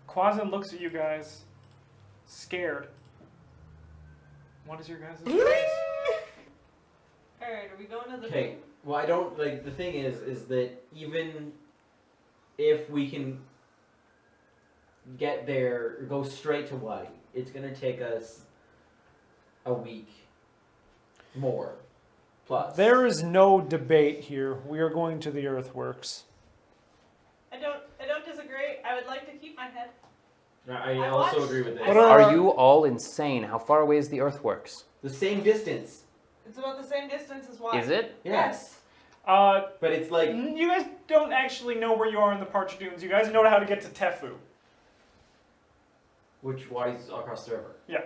Quasin looks at you guys, scared. What is your guys' choice? Alright, are we going to the... Okay, well I don't, like, the thing is that even if we can get there, go straight to Wadi, it's gonna take us a week more, plus. There is no debate here. We are going to the earthworks. I don't disagree. I would like to keep my head. I also agree with this. What Are you all insane? How far away is the earthworks? The same distance. It's about the same distance as Wadi. Is it? Yes. But it's like... You guys don't actually know where you are in the Parched Dunes. You guys know how to get to Tefu. Which Wadi's across the river. Yeah.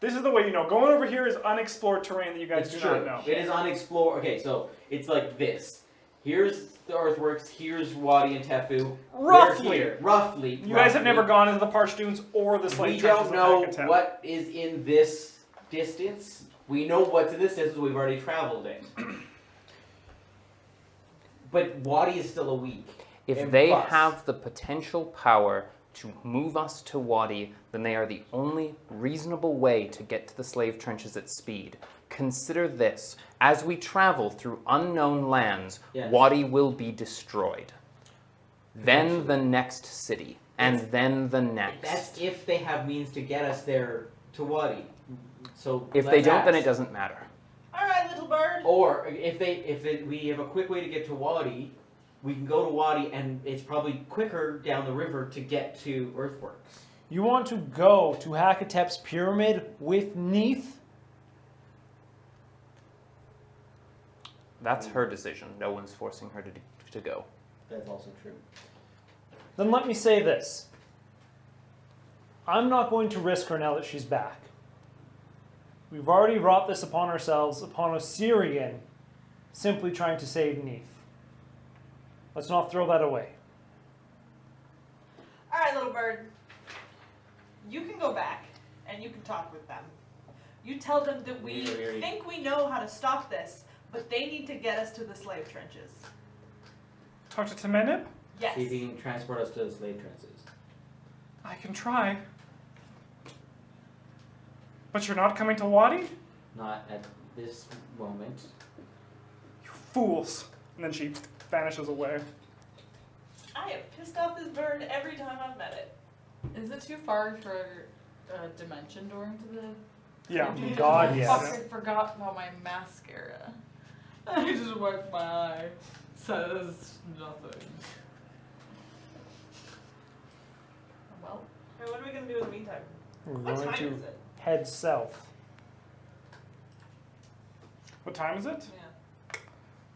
This is the way you know. Going over here is unexplored terrain that you guys It's do true. not know. It is unexplored. Okay, so it's like this. Here's the earthworks, here's Wadi and Tefu. Roughly. We're here. Roughly. You guys have never gone into the Parched Dunes or the slave We trenches don't know of Hakatep. what is in this distance. We know what's in this distance we've already traveled in. But Wadi is still a week. If And they plus- have the potential power to move us to Wadi, then they are the only reasonable way to get to the slave trenches at speed. Consider this. As we travel through unknown lands, Yes. Wadi will be destroyed. Then the next city. And then the next. That's if they have means to get us there to Wadi. So If they let's don't, then ask. it doesn't matter. Alright, little bird. Or if we have a quick way to get to Wadi, we can go to Wadi, and it's probably quicker down the river to get to Earthworks. You want to go to Hakatep's pyramid with Neith? That's her decision. No one's forcing her to go. That's also true. Then let me say this. I'm not going to risk her now that she's back. We've already brought this upon ourselves, upon Osirian, simply trying to save Neith. Let's not throw that away. Alright, little bird. You can go back and you can talk with them. You tell them that we think we know how to stop this, but they need to get us to the slave trenches. Talk to Temenip? Yes. See if he can transport us to the slave trenches. I can try. But you're not coming to Wadi? Not at this moment. You fools. And then she vanishes away. I have pissed off this bird every time I've met it. Is it too far for a dimension door into the... Yeah. God, Fuck, yes. I forgot about my mascara. I just wiped my eye. Says nothing. Well, Hey, what are we going to do in the meantime? We're What going time to is it? head south. What time is it? Yeah.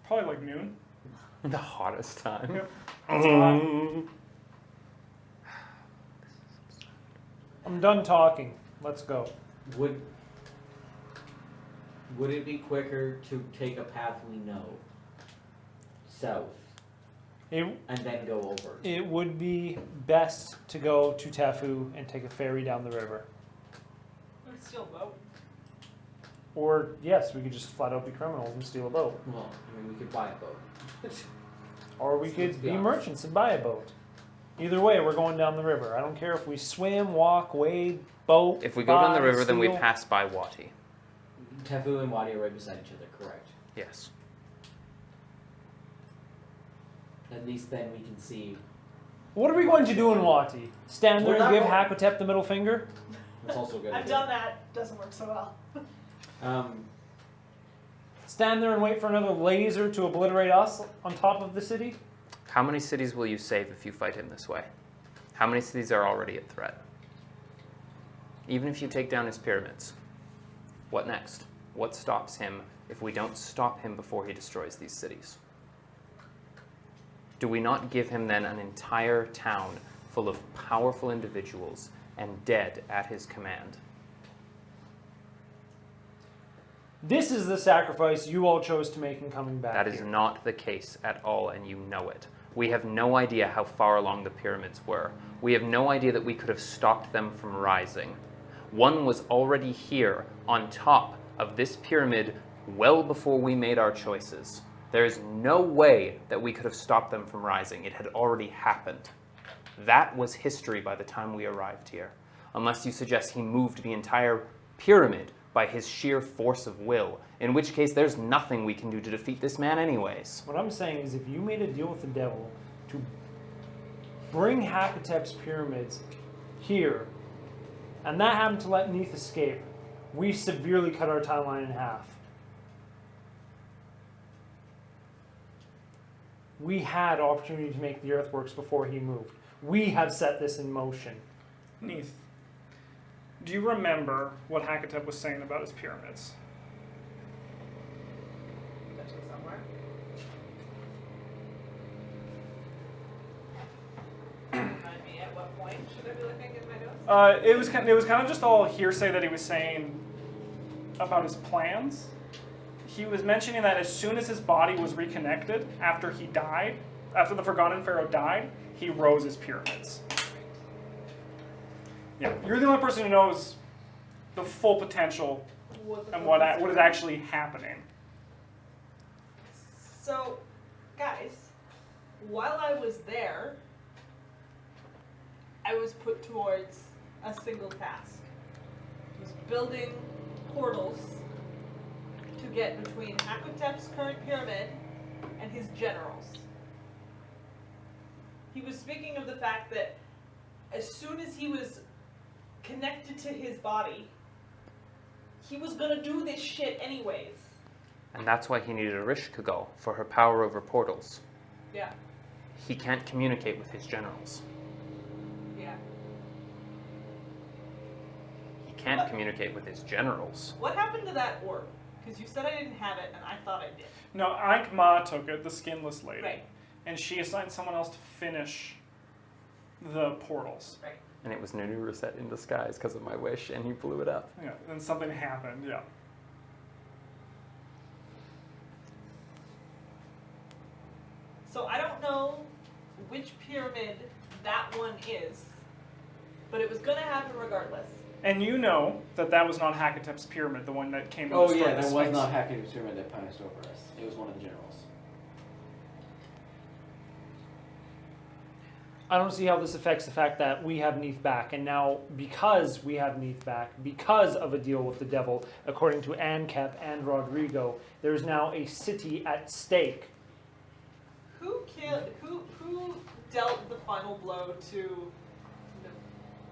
Probably like noon. The hottest time. Yep. It's hot. I'm done talking. Let's go. Would it be quicker to take a path we know south It, and then go over? it would be best to go to Tefu and take a ferry down the river. We can steal a boat. Or, yes, we could just flat out be criminals and steal a boat. Well, I mean, we could buy a boat. Or we Let's could be be honest. merchants and buy a boat. Either way, we're going down the river. I don't care if we swim, walk, wade, boat. If we go down the buy, river, then we steal. pass by Wati. Tefu and Wadi are right beside each other, correct? Yes. At least then we can see. What are we going to do in Wati? Stand there We're and not give going- Hakotep the middle finger? That's also good. I've done that. Doesn't work so well. Stand there and wait for another laser to obliterate us on top of the city? How many cities will you save if you fight him this way? How many cities are already at threat? Even if you take down his pyramids, what next? What stops him if we don't stop him before he destroys these cities? Do we not give him then an entire town full of powerful individuals and dead at his command? This is the sacrifice you all chose to make in coming back That is here. not the case at all, and you know it. We have no idea how far along the pyramids were. We have no idea that we could have stopped them from rising. One was already here on top of this pyramid well before we made our choices. There is no way that we could have stopped them from rising. It had already happened. That was history by the time we arrived here. Unless you suggest he moved the entire pyramid by his sheer force of will, in which case there's nothing we can do to defeat this man anyways. What I'm saying is if you made a deal with the devil to bring Hakatep's pyramids here, and that happened to let Neith escape, we severely cut our timeline in half. We had opportunity to make the earthworks before he moved. We have set this in motion. Neith, do you remember what Hakatep was saying about his pyramids? That's somewhere. Remind me at what point should I be looking at my notes? It was kind of just all hearsay that he was saying about his plans. He was mentioning that as soon as his body was reconnected, after he died, after the Forgotten Pharaoh died, he rose his pyramids. Yeah, you're the only person who knows the full potential and what is actually happening. So, guys, while I was there, I was put towards a single task. It was building portals to get between Hakotep's current pyramid and his generals. He was speaking of the fact that as soon as he was connected to his body, he was gonna do this shit anyways. And that's why he needed Erishkigal, for her power over portals. Yeah, He can't communicate with his generals. yeah. He can't communicate with his generals. What happened to that orb? Because you said I didn't have it, and I thought I did. No, Ankh Ma took it, the skinless lady. Right. And she assigned someone else to finish the portals. Right. And it was Nunu Reset in disguise because of my wish, and he blew it up. Yeah, and something happened, yeah. So I don't know which pyramid that one is, but it was gonna happen regardless. And you know that that was not Hakatep's pyramid, the one that came and Oh destroyed yeah, the that was Sphinx. not Hakatep's pyramid that punished over us. It was one of the generals. I don't see how this affects the fact that we have Neith back, and now because we have Neith back, because of a deal with the devil, according to Ankep and Rodrigo, there is now a city at stake. Who dealt the final blow to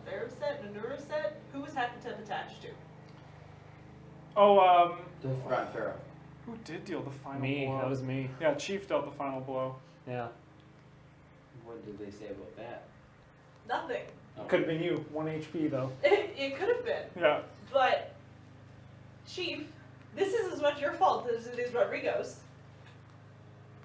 Nuruset? Who was Hakotep attached to? Oh, The Forgotten Pharaoh. who did deal the final Me, blow? that was me. Yeah, Chief dealt the final blow. Yeah. What did they say about that? Nothing. Oh. Could have been you. 1 HP though. It could have been. Yeah. But, Chief, this is as much your fault as it is Rodrigo's.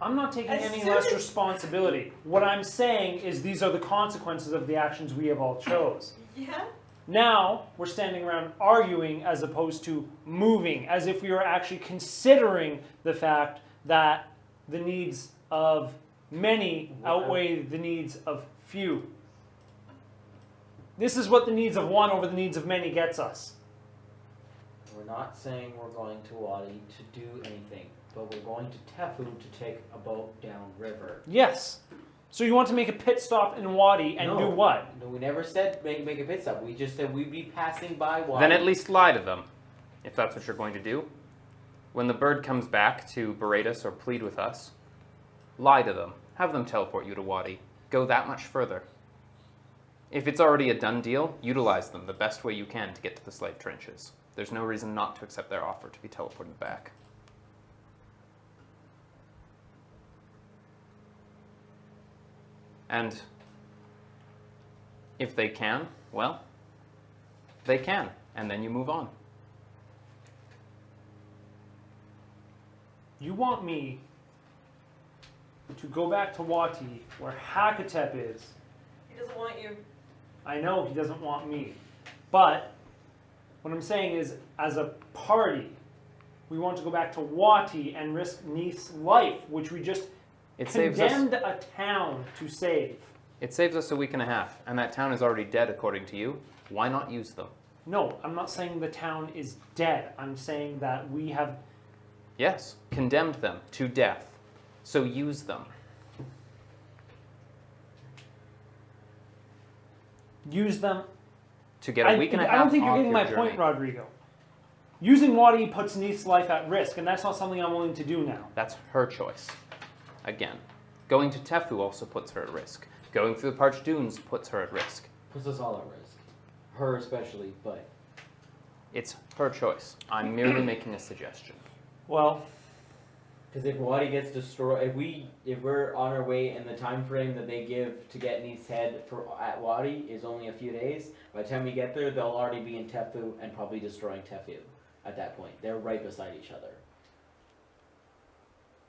I'm not taking As any soon less as- responsibility. What I'm saying is these are the consequences of the actions we have all chose. Yeah? Now, we're standing around arguing as opposed to moving, as if we were actually considering the fact that the needs of many outweigh the needs of few. This is what the needs of one over the needs of many gets us. We're not saying we're going to Wadi to do anything, but we're going to Tefu to take a boat downriver. Yes. So you want to make a pit stop in Wadi and do what? No, we never said make a pit stop. We just said we'd be passing by Wadi. Then at least lie to them, if that's what you're going to do. When the bird comes back to berate us or plead with us, lie to them. Have them teleport you to Wadi. Go that much further. If it's already a done deal, utilize them the best way you can to get to the slave trenches. There's no reason not to accept their offer to be teleported back. And if they can, well, they can, and then you move on. You want me to go back to Wati, where Hakatep is. He doesn't want you. I know he doesn't want me. But what I'm saying is, as a party, we want to go back to Wati and risk Neith's life, which we just It saves us. condemned a town to save. It saves us a week and a half, and that town is already dead according to you. Why not use them? No, I'm not saying the town is dead. I'm saying that we have... Yes, condemned them to death. So use them. use them. To get a week and a half I don't think you're off getting your my point, journey. Rodrigo. Using Wadi puts Neith's life at risk, and that's not something I'm willing to do now. That's her choice. Again, going to Tefu also puts her at risk. Going through the parched dunes puts her at risk. Puts us all at risk. Her especially, but It's her choice. I'm merely making a suggestion. Well, because if Wadi gets destroyed, if we're on our way and the time frame that they give to get Neith's head at Wadi is only a few days, by the time we get there, they'll already be in Tefu and probably destroying Tefu at that point. They're right beside each other.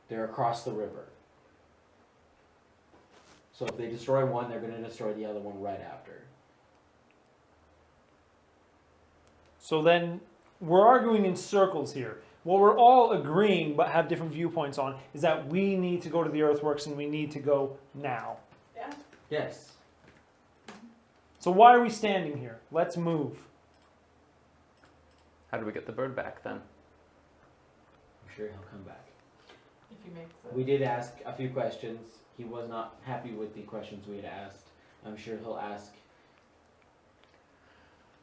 They're across the river. So if they destroy one, they're going to destroy the other one right after. so then we're arguing in circles here. What we're all agreeing but have different viewpoints on is that we need to go to the earthworks and we need to go now. Yeah. Yes. So why are we standing here? Let's move. How do we get the bird back then? I'm sure he'll come back. If he makes it. We did ask a few questions. He was not happy with the questions we had asked. I'm sure he'll ask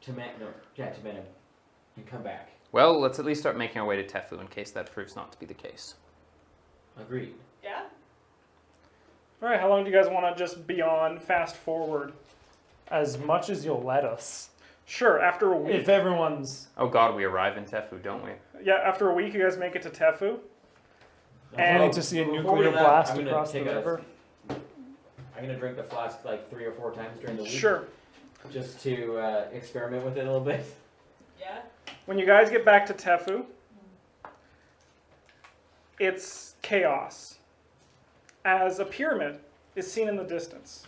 to Menem and come back. Well, let's at least start making our way to Tefu in case that proves not to be the case. Agreed. Yeah? All right, how long do you guys want to just be on fast forward? As much as you'll let us. Sure, after a week. If everyone's... Oh god, we arrive in Tefu, don't we? Yeah, after a week, you guys make it to Tefu. I And need to see a before we nuclear left, blast I'm gonna across the take a- river. I'm gonna drink the flask like 3 or 4 times during the week. Sure. Just to experiment with it a little bit. Yeah? When you guys get back to Tefu, it's chaos. As a pyramid is seen in the distance.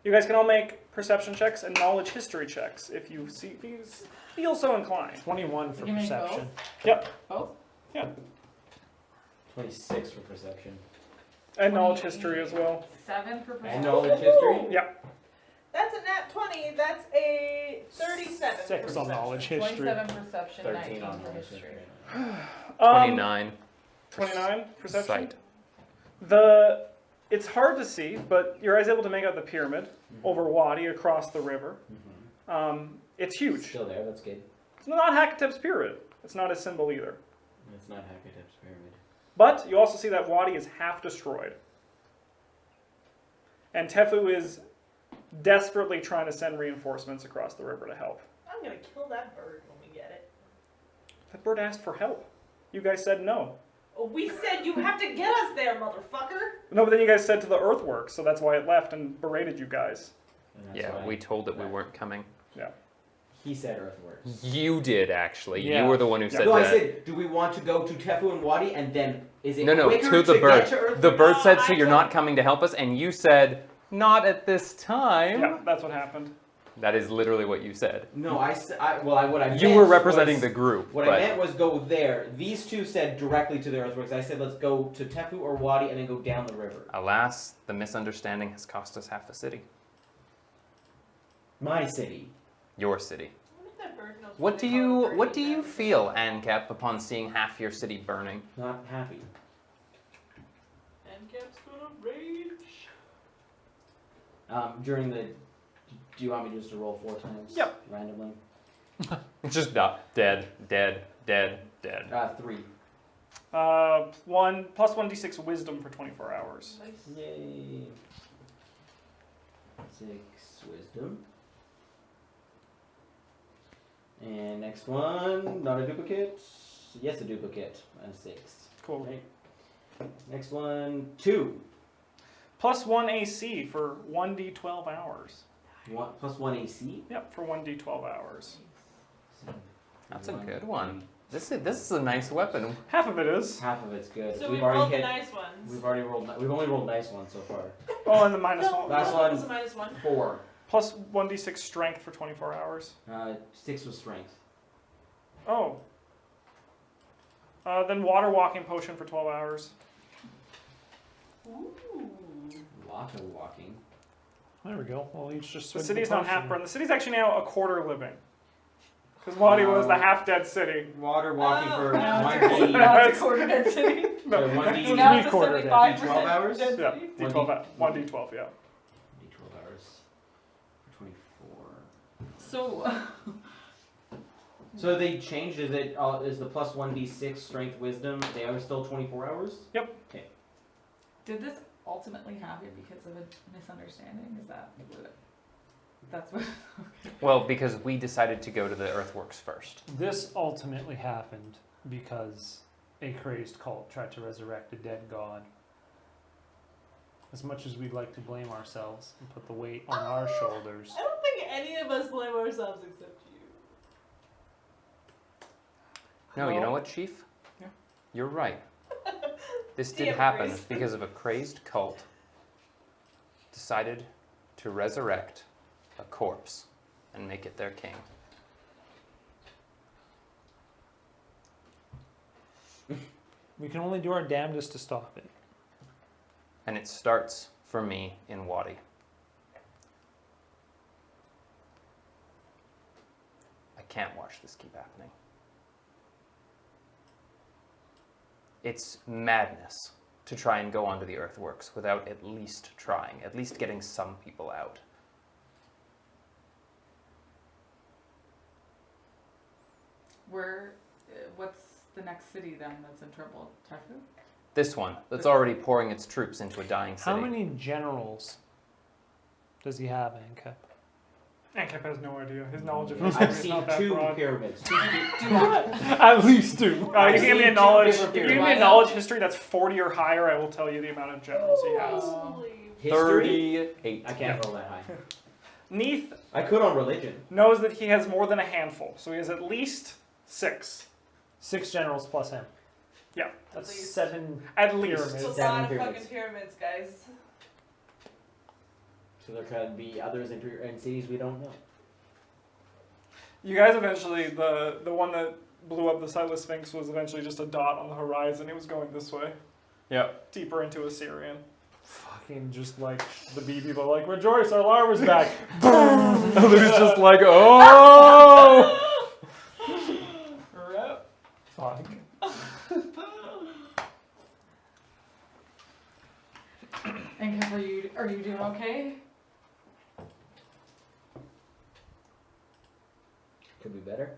You guys can all make perception checks and knowledge history checks if you feel so inclined. 21 for You can make perception. Yep. Both? 26 for perception. And knowledge history as well. 7 for perception. And knowledge history? Yep. That's a nat 20. That's a 37. 6 for on perception. knowledge history. 27 perception, 13 19 on for knowledge history. history. 29. 29 perception. Sight. It's hard to see, but you're guys able to make out the pyramid over Wadi across the river. It's huge. Still there, that's good. It's not Hakatep's pyramid. It's not his symbol either. It's not Hakatep's pyramid. But you also see that Wadi is half destroyed. And Tefu is desperately trying to send reinforcements across the river to help. I'm gonna kill that bird when we get it. That bird asked for help. You guys said no. Oh, we said you have to get us there, motherfucker. No, but then you guys said to the earthworks, so that's why it left and berated you guys. And that's Yeah, why we told it we weren't coming. he said earthworks. You did, actually. Yeah. You were the one who Yeah. said No, I that. said, do we want to go to Tefu and Wadi and then is it No, quicker to the get bird. to Earthworks? The bird No, said, so I you're said- not coming to help us, and you said, not at this time. Yeah, that's what happened. That is literally what you said. No, what I meant You were representing was, the group, What but I meant was go there. These two said directly to the earthworks. I said let's go to Tefu or Wadi and then go down the river. alas, the misunderstanding has cost us half a city. My city. Your city. I wonder if that bird knows What do they call a you bird what do in you that. feel, Ankep, upon seeing half your city burning? Not happy. And Cap's gonna rage. During the. Do you want me just to roll 4 times? Yep. Randomly. It's just dead, dead, dead, dead. 3. 1 plus 1d6 wisdom for 24 hours. Nice. Yay. 6 wisdom. And next one, not a duplicate. Yes, a duplicate. And 6. Cool. Right. Next one, 2. Plus 1 AC for 1d12 hours. Plus 1 AC. Yep, for 1d12 hours. That's a good one. This is a nice weapon. Half of it is. Half of it's good. So we've we rolled already the hit. nice ones. We've already rolled. We've only rolled nice ones so far. Oh, and the minus No, 1. Last no, one. it was a minus 1. 4. Plus 1d6 strength for 24 hours. 6 was strength. Oh. Then water walking potion for 12 hours. Ooh. Water walking. There we go. We'll each just The swig city's the not half potion. burned. The city's actually now a quarter living. Because Wadi was the No. half-dead city. Water walking for No. 1d. Now it's a coordinate city. No, So 1d. Now it's a Three-quarter dead. 75% 12 hours? dead Yeah, city. d12, 1d12, yeah. D12 hours. For 24. So. So they changed. Is it? Is the plus 1d6 strength wisdom? They are still 24 hours. Did this ultimately happen because of a misunderstanding? Is that what? That's what. Okay. Well, because we decided to go to the earthworks first. This ultimately happened because a crazed cult tried to resurrect a dead god. As much as we'd like to blame ourselves and put the weight on our shoulders, I don't think any of us blame ourselves except you. No, you know Well, what, Chief? yeah. You're right. This did Damn happen Grace. because of a crazed cult decided to resurrect a corpse and make it their king. we can only do our damnedest to stop it. And it starts for me in Wadi. I can't watch this keep happening. It's madness to try and go onto the earthworks without at least trying, at least getting some people out. What's the next city then that's in trouble? Tefu? This one, that's already pouring its troops into a dying city. How many generals does he have, Ankep? Ankep has no idea. His knowledge of I've history is seen not that 2 broad. pyramids. At least 2. You I've can give me a seen two knowledge. different If you give me a pyramids. knowledge history that's 40 or higher, I will tell you the amount of generals he has. Holy. History? 38. I can't roll that high. Neath I could on religion. knows that he has more than a handful, so he has at least 6. 6 generals plus him. Yeah. That's At least. 7 At least. It's a pyramids. Seven lot of pyramids. fucking pyramids, guys. So there could be others in cities we don't know. You guys eventually, the one that blew up the Sightless Sphinx was eventually just a dot on the horizon. It was going this way. Yep. Deeper into Assyrian. Fucking just like the bee people are like, rejoice, our larva's back. Boom! And it's just like, oh! Rep. Fuck. And Kev, are you doing okay? Could be better.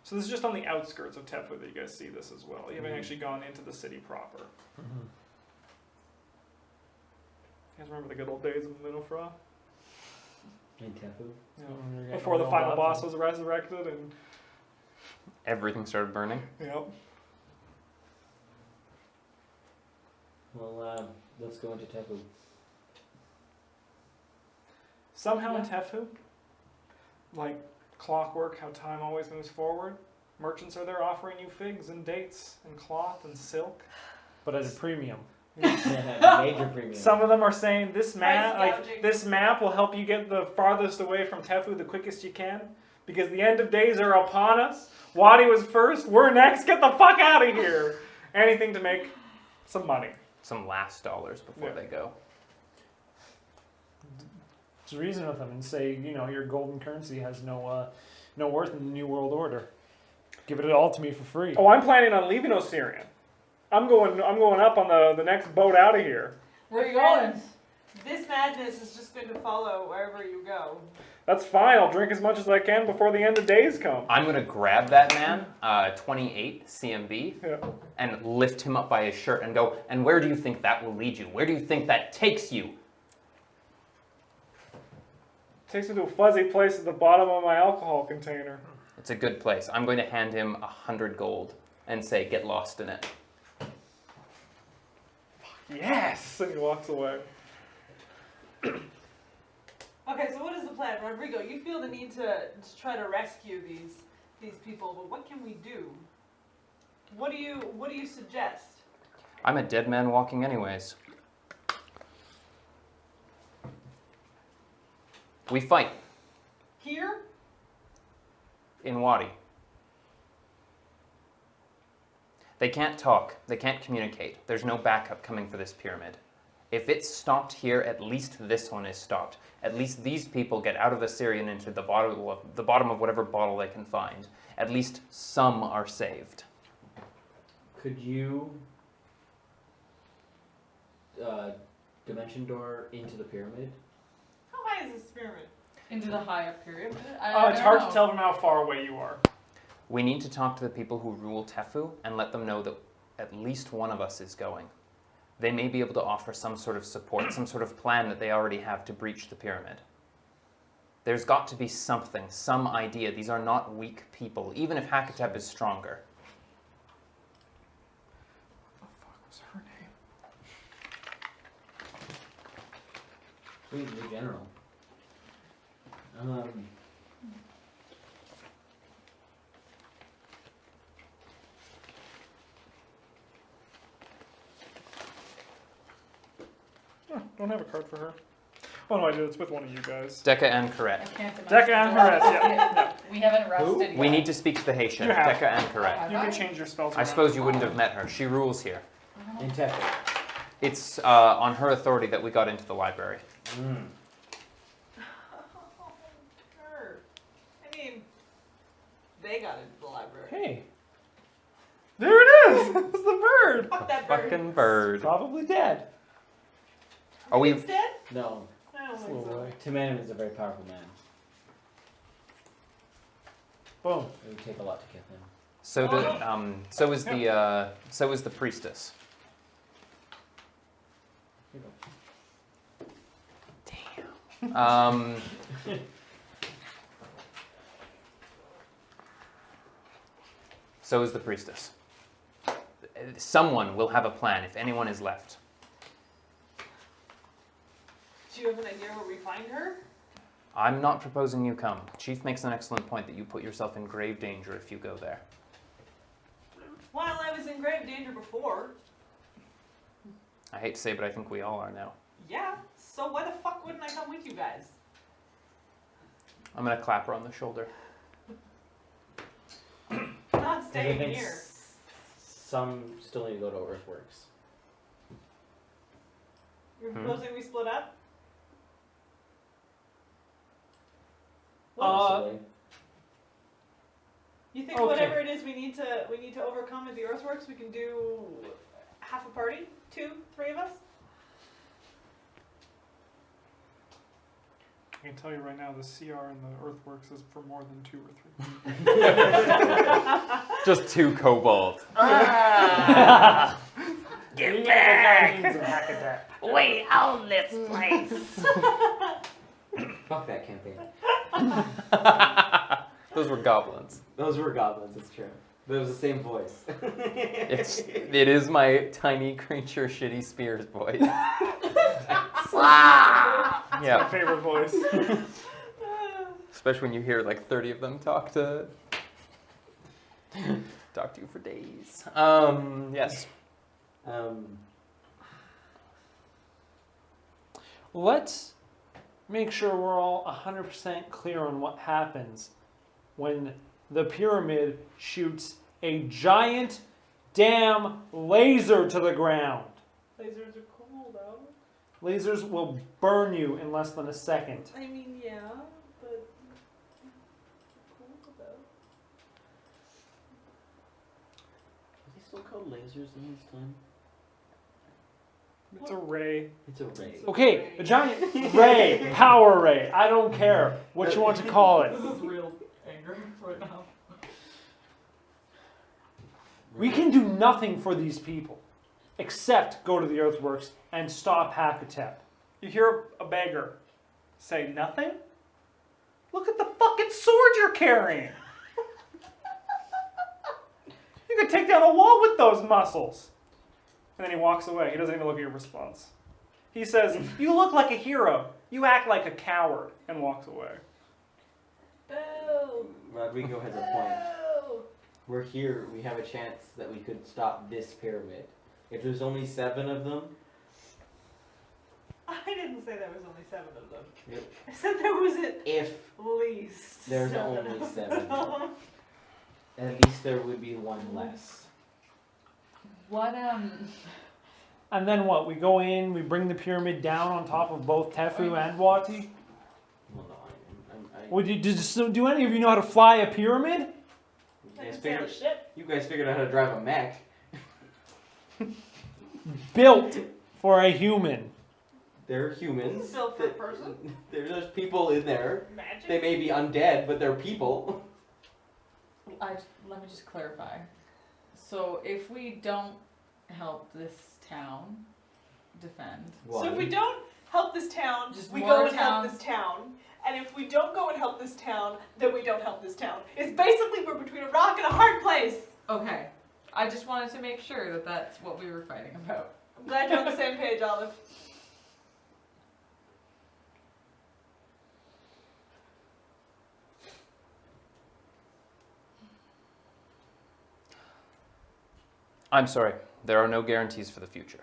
So this is just on the outskirts of Tefu that you guys see this as well. You haven't actually gone into the city proper. You guys remember the good old days of Minofra? In Tefu. Before the final boss was resurrected and... Everything started burning. Yep. Well, let's go into Tefu. Somehow in Tefu, like clockwork, how time always moves forward, merchants are there offering you figs and dates and cloth and silk. But at a premium. Major premium. Some of them are saying this map, Price like gouging. this map, will help you get the farthest away from Tefu the quickest you can, because the end of days are upon us. Wadi was first, we're next. Get the fuck out of here! Anything to make some money. Some last dollars before Yeah. they go. Just reason with them and say, you know, your golden currency has no worth in the New World Order. Give it all to me for free. Oh, I'm planning on leaving Osirian. I'm going up on the next boat out of here. Where are you going? This madness is just going to follow wherever you go. That's fine. I'll drink as much as I can before the end of days come. I'm going to grab that man, 28 CMB, Yeah. and lift him up by his shirt and go, and where do you think that will lead you? Where do you think that takes you? Takes me to a fuzzy place at the bottom of my alcohol container. It's a good place. I'm going to hand him 100 gold and say, get lost in it. Yes! And he walks away. Okay, so what is the plan, Rodrigo? You feel the need to try to rescue these people, but what can we do? What do you suggest? I'm a dead man walking anyways. We fight Here? in Wadi. They can't talk. They can't communicate. There's no backup coming for this pyramid. If it's stopped here, at least this one is stopped. At least these people get out of Assyrian into the bottom of whatever bottle they can find. At least some are saved. Could you dimension door into the pyramid? How high high is this pyramid? Into the higher pyramid? It's hard to tell from how far away you are. We need to talk to the people who rule Tefu and let them know that at least one of us is going. They may be able to offer some sort of support, some sort of plan that they already have to breach the pyramid. There's got to be something, some idea. These are not weak people, even if Hakatep is stronger. What the fuck was her name? Sweet, the general. Oh, don't have a card for her. Oh no, I do. It's with one of you guys. Decca and I Corette. can't imagine. Decca and Perez, yeah. We haven't rested yet. We need to speak to the Haitian, You have. Decca and Corette. You can change your spells I around. suppose you wouldn't have met her. She rules here. In Tefu. It's on her authority that we got into the library. Mm. Her. I mean, they got into the library. Hey, There it is! It's the bird! Fuck that bird. Fucking bird. probably dead. Are we? It's dead? No, I don't This think little so. boy. Timanim is a very powerful man. Boom. It would take a lot to kill him. So is the priestess. Here you go. Damn. So is the priestess. Someone will have a plan if anyone is left. Do you have an idea where we find her? I'm not proposing you come. Chief makes an excellent point that you put yourself in grave danger if you go there. Well, I was in grave danger before. I hate to say, but I think we all are now. Yeah, so why the fuck wouldn't I come with you guys? I'm gonna clap her on the shoulder. I'm not 'Cause I staying think here. some still need to go to Earthworks. You're Hmm. proposing we split up? Possibly. You think Okay. whatever it is we need to overcome at the Earthworks, we can do half a party? 2, 3 of us? I can tell you right now, the CR in the Earthworks is for more than 2 or 3. Just 2 kobolds. Get back! We own this place. Fuck that campaign. Those were goblins. Those were goblins, it's true. But it was the same voice. It is my tiny creature shitty spears voice. My Yeah. favorite voice. Especially when you hear like 30 of them talk to you for days. Yes. Let's make sure we're all 100% clear on what happens when the pyramid shoots a giant damn laser to the ground. Lasers are cool though. Lasers will burn you in less than a second. I mean, yeah, but cool though. Are they still called lasers in this time? It's a ray. It's a ray. Okay, a giant ray, power ray, I don't care what you want to call it. This is real anger right now. We can do nothing for these people except go to the Earthworks and stop Hakatep. You hear a beggar say nothing? Look at the fucking sword you're carrying! You could take down a wall with those muscles! And then he walks away. He doesn't even look at your response. He says, "You look like a hero. You act like a coward," and walks away. Boo! Rodrigo has a point. Boo! We're here, we have a chance that we could stop this pyramid. If there's only 7 of them, I didn't say there was only 7 of them. Yep. I said there was at if least there's 7 only of 7, them. at least there would be 1 less. What And then what? We go in, we bring the pyramid down on top of both Tefu and Wati? Well, no, Would you, do any of you know how to fly a pyramid? I didn't say shit. you guys figured out how to drive a mech. Built for a human. They're humans. Built for a person. There's people in there. Magic. They may be undead, but they're people. Let me just clarify. So if we don't help this town defend, So if we don't help this town, Just we more go and help towns. this town. And if we don't go and help this town, then we don't help this town. It's basically we're between a rock and a hard place. okay. I just wanted to make sure that that's what we were fighting about. I'm glad you're on the same page, Olive. I'm sorry, there are no guarantees for the future.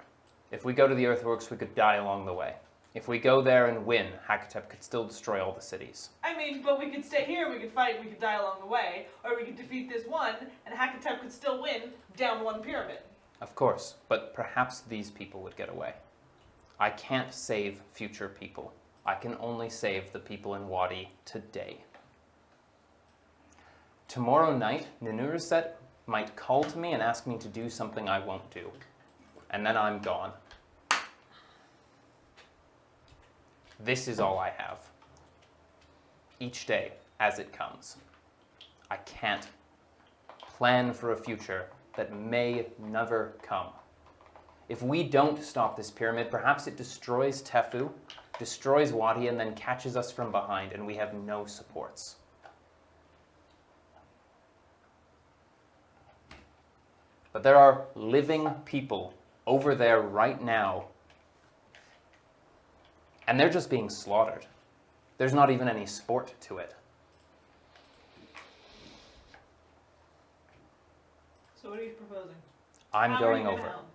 If we go to the earthworks, we could die along the way. If we go there and win, Hakatep could still destroy all the cities. I mean, but we could stay here, we could fight, we could die along the way, or we could defeat this one, and Hakatep could still win down one pyramid. Of course, but perhaps these people would get away. I can't save future people. I can only save the people in Wadi today. Tomorrow night, Ninuruset might call to me and ask me to do something I won't do. And then I'm gone. This is all I have. Each day, as it comes. I can't plan for a future that may never come. If we don't stop this pyramid, perhaps it destroys Tefu, destroys Wadi, and then catches us from behind, and we have no supports. But there are living people over there right now, and they're just being slaughtered. There's not even any sport to it. So what are you proposing? I'm How are going you gonna over. help?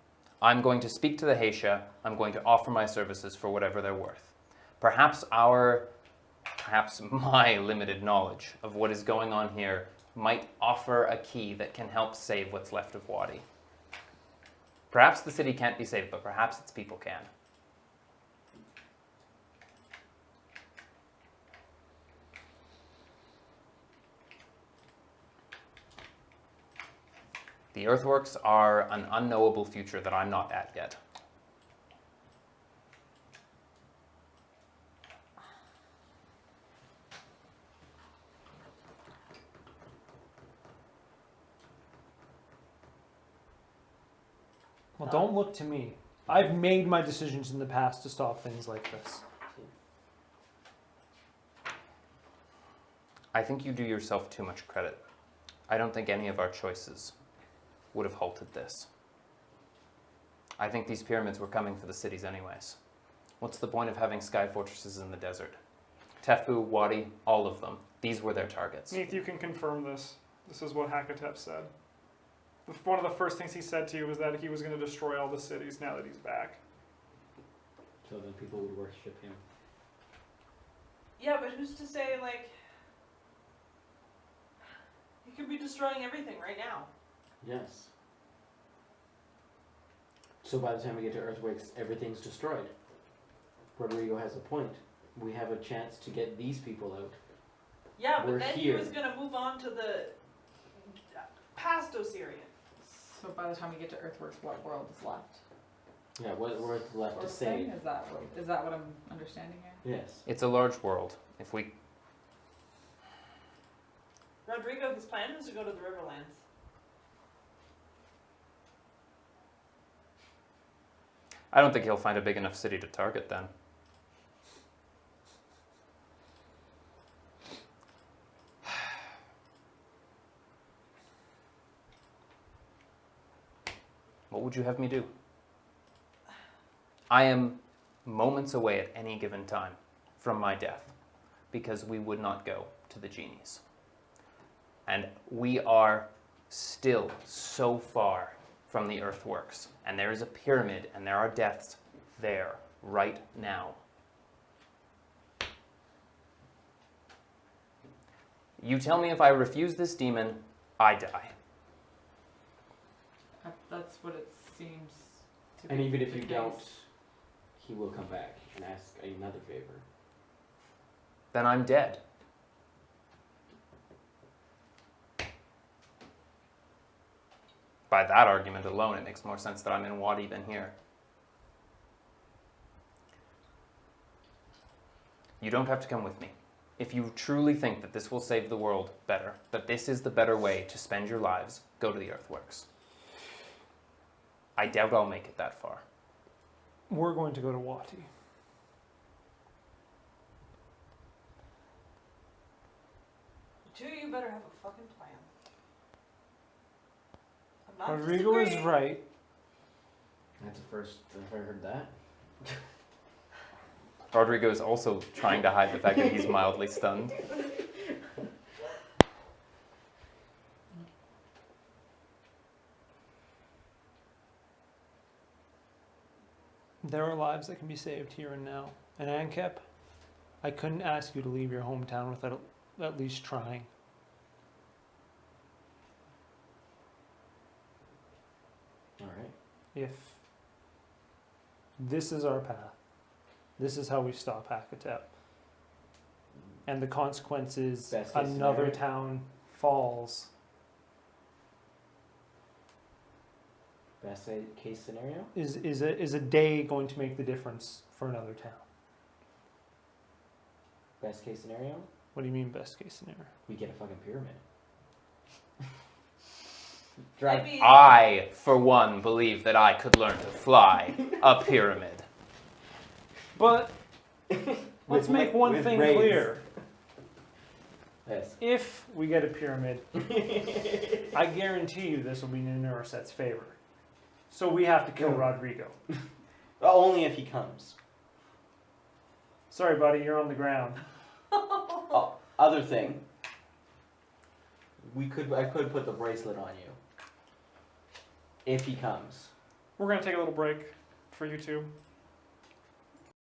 I'm going to speak to the Heisha. I'm going to offer my services for whatever they're worth. Perhaps my limited knowledge of what is going on here might offer a key that can help save what's left of Wadi. Perhaps the city can't be saved, but perhaps its people can. The earthworks are an unknowable future that I'm not at yet. Well, don't look to me. I've made my decisions in the past to stop things like this. I think you do yourself too much credit. I don't think any of our choices would have halted this. I think these pyramids were coming for the cities anyways. What's the point of having sky fortresses in the desert? Tefu, Wadi, all of them. These were their targets. Neith, you can confirm this. This is what Hakatep said. One of the first things he said to you was that he was going to destroy all the cities now that he's back. So then people would worship him. Yeah, but who's to say, like, he could be destroying everything right now. Yes. So by the time we get to Earthquakes, everything's destroyed. Rodrigo has a point. We have a chance to get these people out. Yeah, but We're then here. he was gonna move on to the past Osirian. So by the time we get to Earthworks, what world is left? Yeah, what's left to Or say? thing? Is that what I'm understanding here? Yes. It's a large world. If we Rodrigo, his plan was to go to the Riverlands. I don't think he'll find a big enough city to target then. What would you have me do? I am moments away at any given time from my death because we would not go to the genies. And we are still so far from the earthworks, and there is a pyramid, and there are deaths there right now. You tell me if I refuse this demon, I die. That's what it seems to be. And even if the you case. don't, he will come back and ask another favor. Then I'm dead. By that argument alone, it makes more sense that I'm in Wadi than here. You don't have to come with me. If you truly think that this will save the world better, that this is the better way to spend your lives, go to the earthworks. I doubt I'll make it that far. We're going to go to Wati. Two of you better have a fucking plan. I'm not Rodrigo is disagreeing. right. That's the first I've ever heard that. Rodrigo is also trying to hide the fact that he's mildly stunned. There are lives that can be saved here and now. And Ankep, I couldn't ask you to leave your hometown without at least trying. Alright. If this is our path, this is how we stop Hakatep. And the consequence is Best case another scenario. town falls. Best case scenario? Is a day going to make the difference for another town? Best case scenario? What do you mean best case scenario? We get a fucking pyramid. I Drive. mean, I, for one, believe that I could learn to fly a pyramid. But let's make one with thing rays. clear. Yes. If we get a pyramid, I guarantee you this will be in Nuraset's favor. So we have to kill Rodrigo. Only if he comes. Sorry, buddy, you're on the ground. Oh, other thing. I could put the bracelet on you. If he comes. We're gonna take a little break for you two.